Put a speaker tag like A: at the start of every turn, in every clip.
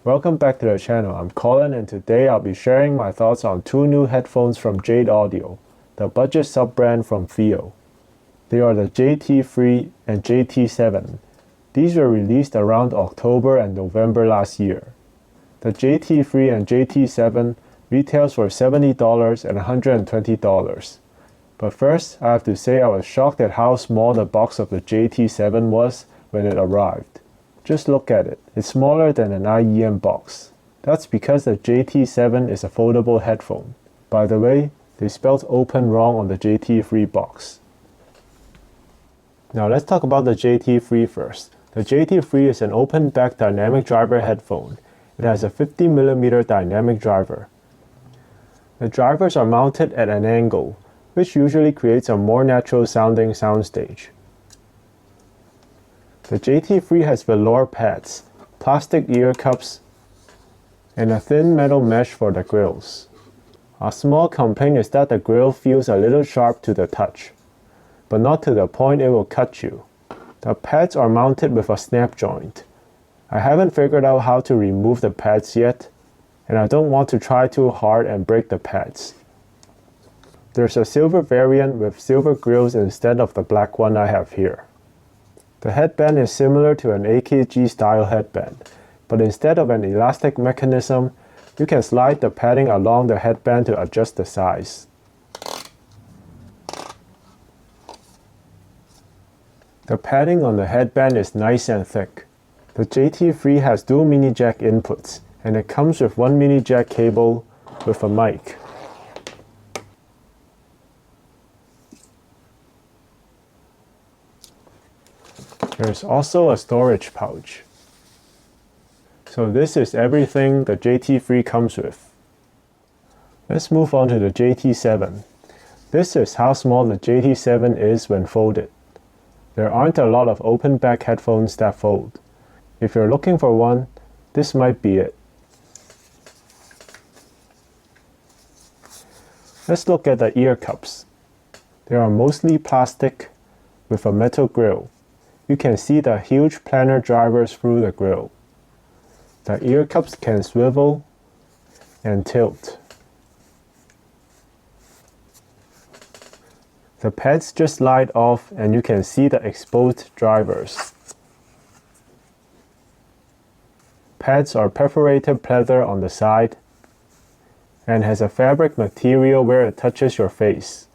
A: Welcome back to the channel. I'm Colin and today I'll be sharing my thoughts on two new headphones from Jade Audio, the budget sub-brand from FiiO. They are the JT3 and JT7. These were released around October and November last year. The JT3 and JT7 retails for $70 and $120. But first, I have to say I was shocked at how small the box of the JT7 was when it arrived. Just look at it, it's smaller than an IEM box. That's because the JT7 is a foldable headphone. By the way, they spelled open wrong on the JT3 box. Now let's talk about the JT3 first. The JT3 is an open back dynamic driver headphone. It has a 50mm dynamic driver. The drivers are mounted at an angle, which usually creates a more natural sounding soundstage. The JT3 has velour pads, plastic ear cups, and a thin metal mesh for the grills. A small complaint is that the grill feels a little sharp to the touch, but not to the point it will cut you. The pads are mounted with a snap joint. I haven't figured out how to remove the pads yet, and I don't want to try too hard and break the pads. There's a silver variant with silver grills instead of the black one I have here. The headband is similar to an AKG style headband, but instead of an elastic mechanism, you can slide the padding along the headband to adjust the size. The padding on the headband is nice and thick. The JT3 has dual mini jack inputs, and it comes with one mini jack cable with a mic. There's also a storage pouch. So this is everything the JT3 comes with. Let's move on to the JT7. This is how small the JT7 is when folded. There aren't a lot of open back headphones that fold. If you're looking for one, this might be it. Let's look at the ear cups. They are mostly plastic with a metal grill. You can see the huge planar drivers through the grill. The ear cups can swivel and tilt. The pads just slide off and you can see the exposed drivers. Pads are perforated pleather on the side and has a fabric material where it touches your face.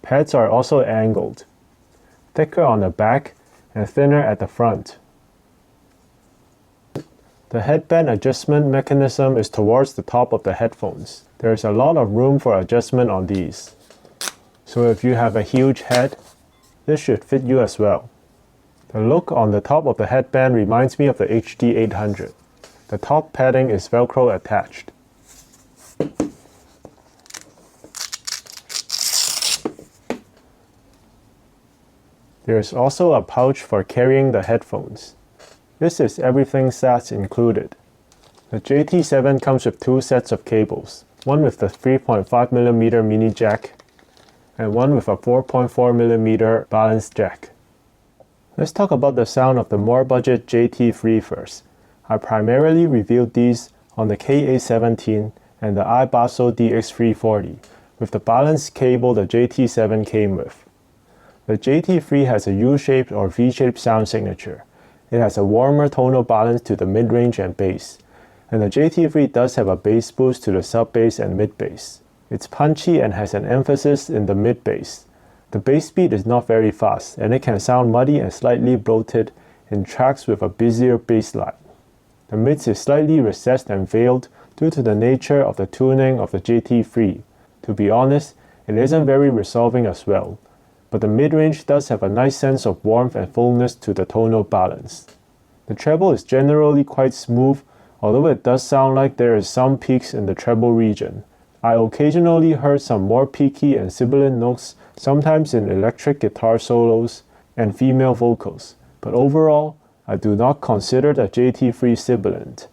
A: Pads are also angled, thicker on the back and thinner at the front. The headband adjustment mechanism is towards the top of the headphones. There is a lot of room for adjustment on these. So if you have a huge head, this should fit you as well. The look on the top of the headband reminds me of the HD800. The top padding is Velcro attached. There is also a pouch for carrying the headphones. This is everything that's included. The JT7 comes with two sets of cables, one with the 3.5mm mini jack and one with a 4.4mm balance jack. Let's talk about the sound of the more budget JT3 first. I primarily reviewed these on the KA17 and the iBasso DX340 with the balance cable the JT7 came with. The JT3 has a U-shaped or V-shaped sound signature. It has a warmer tonal balance to the mid-range and bass, and the JT3 does have a bass boost to the sub-bass and mid-bass. It's punchy and has an emphasis in the mid-bass. The bass beat is not very fast, and it can sound muddy and slightly bloated in tracks with a busier bass line. The mids is slightly recessed and veiled due to the nature of the tuning of the JT3. To be honest, it isn't very resolving as well, but the mid-range does have a nice sense of warmth and fullness to the tonal balance. The treble is generally quite smooth, although it does sound like there is some peaks in the treble region. I occasionally heard some more peaky and sibilant notes, sometimes in electric guitar solos and female vocals, but overall, I do not consider the JT3 sibilant.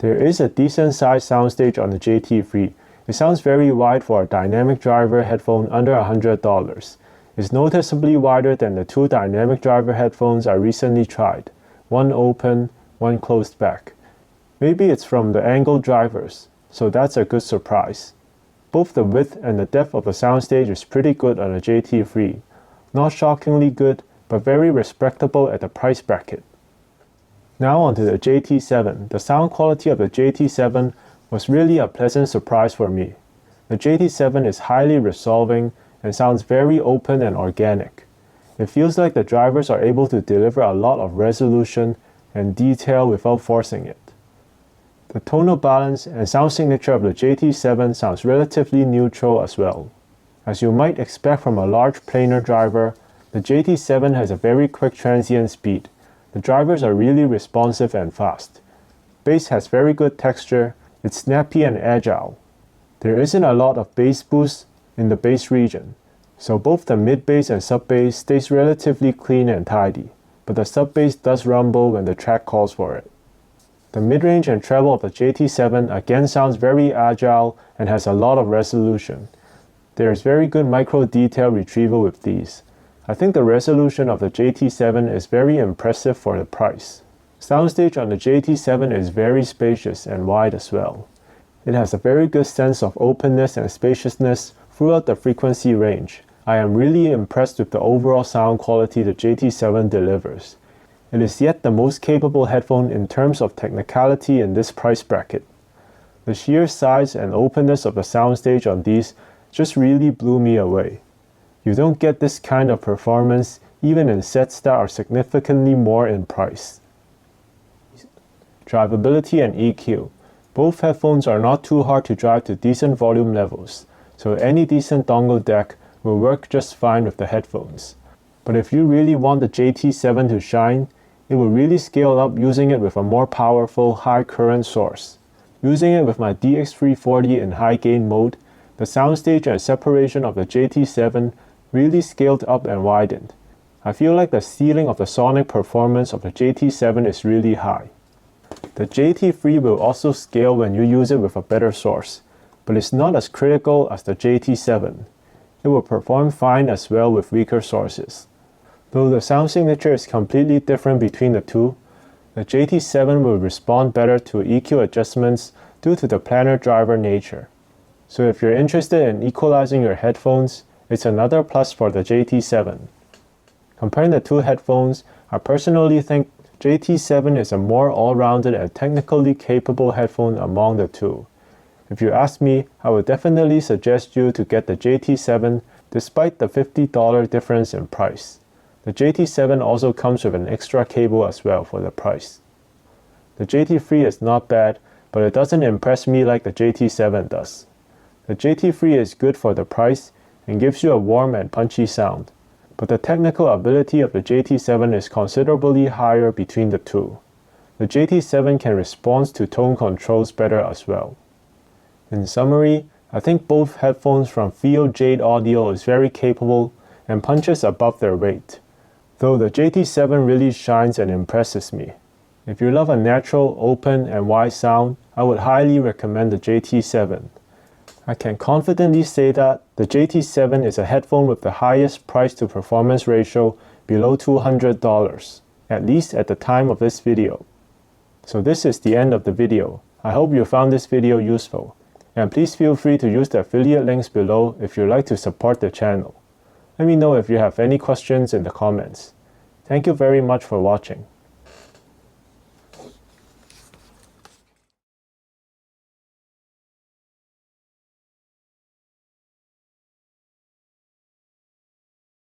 A: There is a decent sized soundstage on the JT3. It sounds very wide for a dynamic driver headphone under $100. It's noticeably wider than the two dynamic driver headphones I recently tried, one open, one closed back. Maybe it's from the angle drivers, so that's a good surprise. Both the width and the depth of the soundstage is pretty good on the JT3. Not shockingly good, but very respectable at the price bracket. Now onto the JT7. The sound quality of the JT7 was really a pleasant surprise for me. The JT7 is highly resolving and sounds very open and organic. It feels like the drivers are able to deliver a lot of resolution and detail without forcing it. The tonal balance and sound signature of the JT7 sounds relatively neutral as well. As you might expect from a large planar driver, the JT7 has a very quick transient speed. The drivers are really responsive and fast. Bass has very good texture, it's snappy and agile. There isn't a lot of bass boost in the bass region, so both the mid-bass and sub-bass stays relatively clean and tidy, but the sub-bass does rumble when the track calls for it. The mid-range and treble of the JT7 again sounds very agile and has a lot of resolution. There is very good micro detail retrieval with these. I think the resolution of the JT7 is very impressive for the price. Soundstage on the JT7 is very spacious and wide as well. It has a very good sense of openness and spaciousness throughout the frequency range. I am really impressed with the overall sound quality the JT7 delivers. It is yet the most capable headphone in terms of technicality in this price bracket. The sheer size and openness of the soundstage on these just really blew me away. You don't get this kind of performance even in sets that are significantly more in price. Drivability and EQ. Both headphones are not too hard to drive to decent volume levels, so any decent dongle deck will work just fine with the headphones. But if you really want the JT7 to shine, it will really scale up using it with a more powerful high current source. Using it with my DX340 in high gain mode, the soundstage and separation of the JT7 really scaled up and widened. I feel like the ceiling of the sonic performance of the JT7 is really high. The JT3 will also scale when you use it with a better source, but it's not as critical as the JT7. It will perform fine as well with weaker sources. Though the sound signature is completely different between the two, the JT7 will respond better to EQ adjustments due to the planar driver nature. So if you're interested in equalizing your headphones, it's another plus for the JT7. Comparing the two headphones, I personally think JT7 is a more all-rounded and technically capable headphone among the two. If you ask me, I would definitely suggest you to get the JT7 despite the $50 difference in price. The JT7 also comes with an extra cable as well for the price. The JT3 is not bad, but it doesn't impress me like the JT7 does. The JT3 is good for the price and gives you a warm and punchy sound, but the technical ability of the JT7 is considerably higher between the two. The JT7 can respond to tone controls better as well. In summary, I think both headphones from FiiO Jade Audio is very capable and punches above their weight, though the JT7 really shines and impresses me. If you love a natural, open, and wide sound, I would highly recommend the JT7. I can confidently say that the JT7 is a headphone with the highest price to performance ratio below $200, at least at the time of this video. So this is the end of the video. I hope you found this video useful, and please feel free to use the affiliate links below if you'd like to support the channel. Let me know if you have any questions in the comments. Thank you very much for watching.